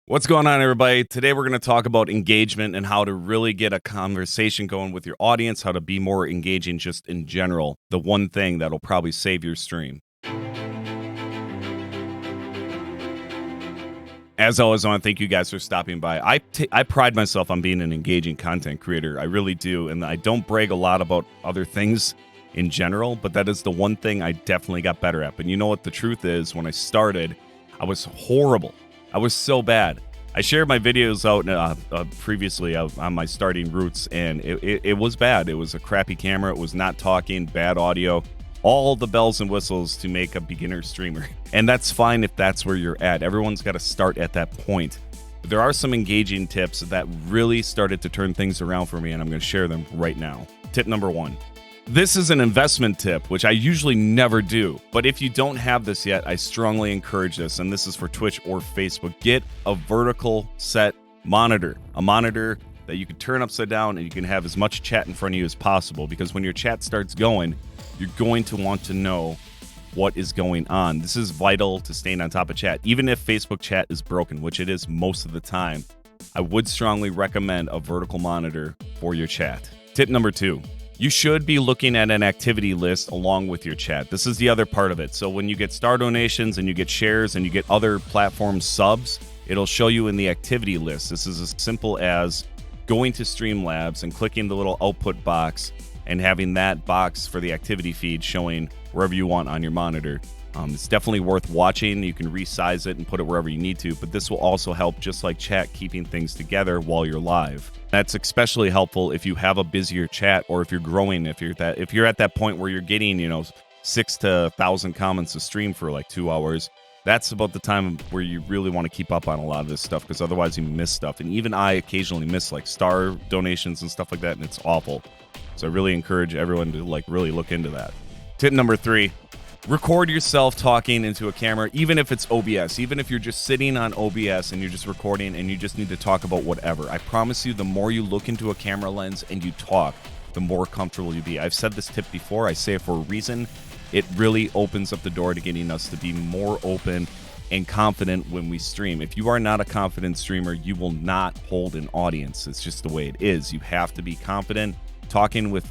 What's going on, everybody? Today, we're going to talk about engagement and how to really get a conversation going with your audience, how to be more engaging just in general. The one thing that'll probably save your stream. As always, I want to thank you guys for stopping by. I pride myself on being an engaging content creator. I really do. And I don't brag a lot about other things in general, but that is the one thing I definitely got better at. But you know what the truth is? When I started, I was horrible. I was so bad. I shared my videos out previously on my starting routes, and it was bad. It was a crappy camera. It was not talking, bad audio, all the bells and whistles to make a beginner streamer. And that's fine if that's where you're at. Everyone's got to start at that point. But there are some engaging tips that really started to turn things around for me, and I'm going to share them right now. Tip number 1. This is an investment tip, which I usually never do. But if you don't have this yet, I strongly encourage this. And this is for Twitch or Facebook. Get a vertical set monitor. A monitor that you can turn upside down and you can have as much chat in front of you as possible. Because when your chat starts going, you're going to want to know what is going on. This is vital to staying on top of chat. Even if Facebook chat is broken, which it is most of the time, I would strongly recommend a vertical monitor for your chat. Tip number 2. You should be looking at an activity list along with your chat. This is the other part of it. So when you get star donations and you get shares and you get other platform subs, it'll show you in the activity list. This is as simple as going to Streamlabs and clicking the little output box and having that box for the activity feed showing wherever you want on your monitor. It's definitely worth watching. You can resize it and put it wherever you need to, but this will also help, just like chat, keeping things together while you're live. That's especially helpful if you have a busier chat or if you're growing, if you're at that point where you're getting, 6 to 1,000 comments a stream for like 2 hours. That's about the time where you really want to keep up on a lot of this stuff, because otherwise you miss stuff. And even I occasionally miss like star donations and stuff like that, and it's awful. So I really encourage everyone to really look into that. Tip number 3. Record yourself talking into a camera, even if it's OBS, even if you're just sitting on OBS and you're just recording and you just need to talk about whatever. I promise you, the more you look into a camera lens and you talk, the more comfortable you'll be. I've said this tip before. I say it for a reason. It really opens up the door to getting us to be more open and confident when we stream. If you are not a confident streamer, you will not hold an audience. It's just the way it is. You have to be confident, talking with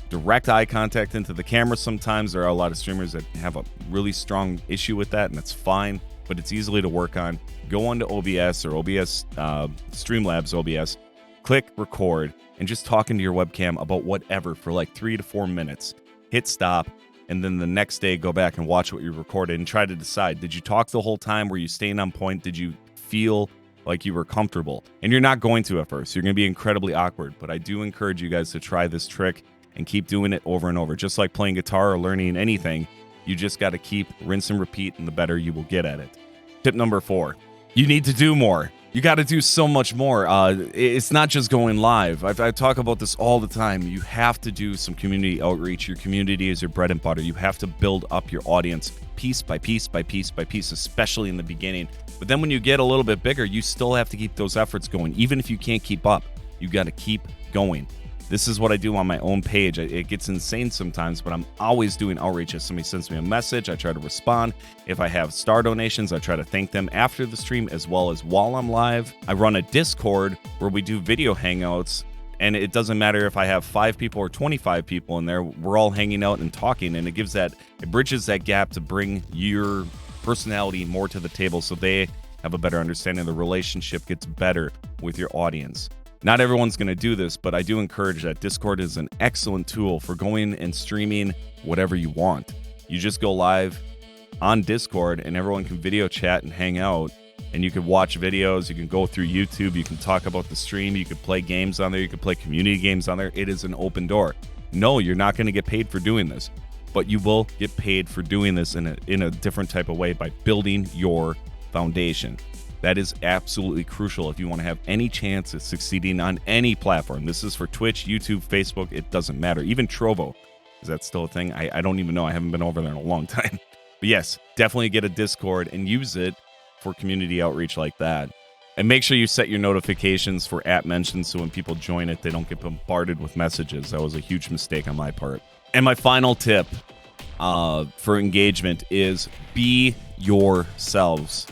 direct eye contact into the camera. Sometimes there are a lot of streamers that have a really strong issue with that, and that's fine, but it's easily to work on. Go onto OBS or Streamlabs OBS, click record, and just talk into your webcam about whatever for like 3 to 4 minutes. Hit stop, and then the next day go back and watch what you recorded and try to decide, did you talk the whole time? Were you staying on point? Did you feel like you were comfortable? And you're not going to at first. You're going to be incredibly awkward, but I do encourage you guys to try this trick and keep doing it over and over. Just like playing guitar or learning anything, you just got to keep rinse and repeat, and the better you will get at it. Tip number 4, you need to do more. You got to do so much more. It's not just going live. I talk about this all the time. You have to do some community outreach. Your community is your bread and butter. You have to build up your audience piece by piece by piece by piece, especially in the beginning. But then when you get a little bit bigger, you still have to keep those efforts going. Even if you can't keep up, you got to keep going. This is what I do on my own page. It gets insane sometimes, but I'm always doing outreach. If somebody sends me a message, I try to respond. If I have star donations, I try to thank them after the stream as well as while I'm live. I run a Discord where we do video hangouts, and it doesn't matter if I have 5 people or 25 people in there. We're all hanging out and talking, and it bridges that gap to bring your personality more to the table so they have a better understanding. The relationship gets better with your audience. Not everyone's going to do this, but I do encourage that. Discord is an excellent tool for going and streaming whatever you want. You just go live on Discord and everyone can video chat and hang out, and you can watch videos. You can go through YouTube. You can talk about the stream. You can play games on there. You can play community games on there. It is an open door. No, you're not going to get paid for doing this, but you will get paid for doing this in a different type of way by building your foundation. That is absolutely crucial if you want to have any chance at succeeding on any platform. This is for Twitch, YouTube, Facebook. It doesn't matter. Even Trovo. Is that still a thing? I don't even know. I haven't been over there in a long time. But yes, definitely get a Discord and use it for community outreach like that. And make sure you set your notifications for @ mentions so when people join it, they don't get bombarded with messages. That was a huge mistake on my part. And my final tip for engagement is be yourselves.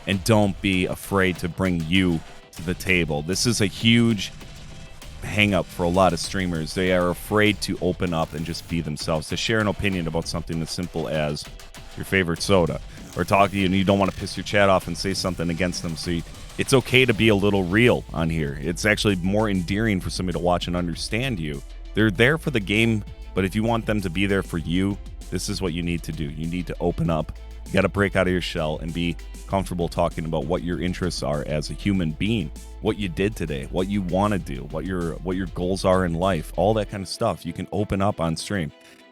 and don't be afraid to bring you to the table. This is a huge hang up for a lot of streamers. They are afraid to open up and just be themselves, to share an opinion about something as simple as your favorite soda, or talking and you don't want to piss your chat off and say something against them. So it's okay to be a little real on here. It's actually more endearing for somebody to watch and understand you. They're there for the game, but if you want them to be there for you, this is what you need to do. You need to open up. You got to break out of your shell and be comfortable talking about what your interests are as a human being, what you did today, what you want to do, what your goals are in life, all that kind of stuff. You can open up on stream.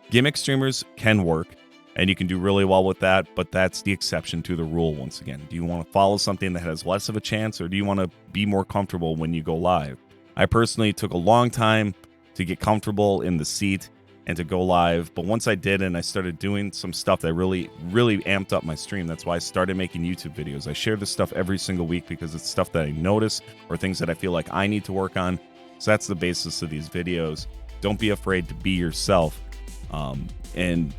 Gimmick streamers can work, and you can do really well with that, but that's the exception to the rule once again. Do you want to follow something that has less of a chance, or do you want to be more comfortable when you go live? I personally took a long time to get comfortable in the seat and to go live, but once I did and I started doing some stuff that really amped up my stream, that's why I started making YouTube videos. I share this stuff every single week because it's stuff that I notice or things that I feel like I need to work on. So that's the basis of these videos. Don't be afraid to be yourself, and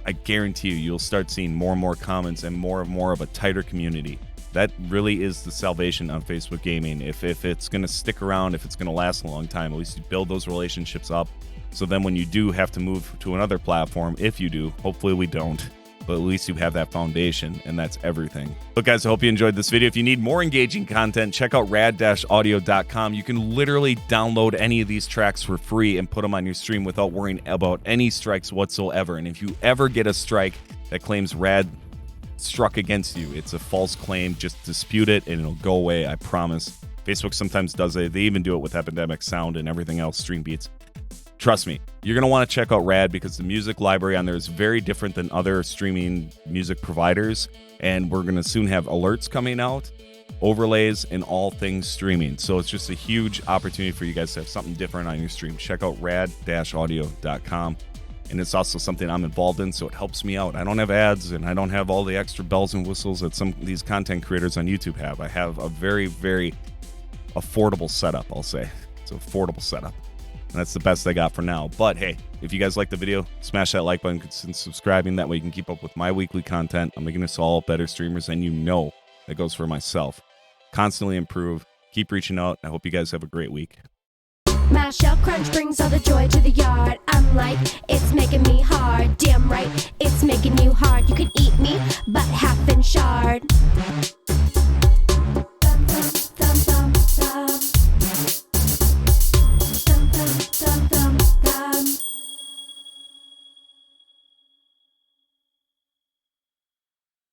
I guarantee you'll start seeing more and more comments and more of a tighter community. That really is the salvation on Facebook gaming. If it's going to stick around, if it's going to last a long time, at least you build those relationships up. So then when you do have to move to another platform, if you do, hopefully we don't, but at least you have that foundation, and that's everything. Look, guys, I hope you enjoyed this video. If you need more engaging content, check out rad-audio.com. You can literally download any of these tracks for free and put them on your stream without worrying about any strikes whatsoever. And if you ever get a strike that claims Rad struck against you, it's a false claim. Just dispute it and it'll go away, I promise. Facebook sometimes does it. They even do it with Epidemic Sound and everything else, Stream Beats. Trust me, you're going to want to check out Rad because the music library on there is very different than other streaming music providers, and we're going to soon have alerts coming out, overlays, and all things streaming. So it's just a huge opportunity for you guys to have something different on your stream. Check out rad-audio.com, and it's also something I'm involved in, so it helps me out. I don't have ads, and I don't have all the extra bells and whistles that some of these content creators on YouTube have. I have a very, very affordable setup, I'll say. It's an affordable setup. And that's the best I got for now. But hey, if you guys like the video, smash that like button, consider subscribing. That way you can keep up with my weekly content. I'm making us all better streamers, and you know that goes for myself. Constantly improve. Keep reaching out. I hope you guys have a great week. My shell crunch brings all the joy to the yard. I'm like, it's making me hard. Damn right, it's making you hard. You can eat me, but half in shard.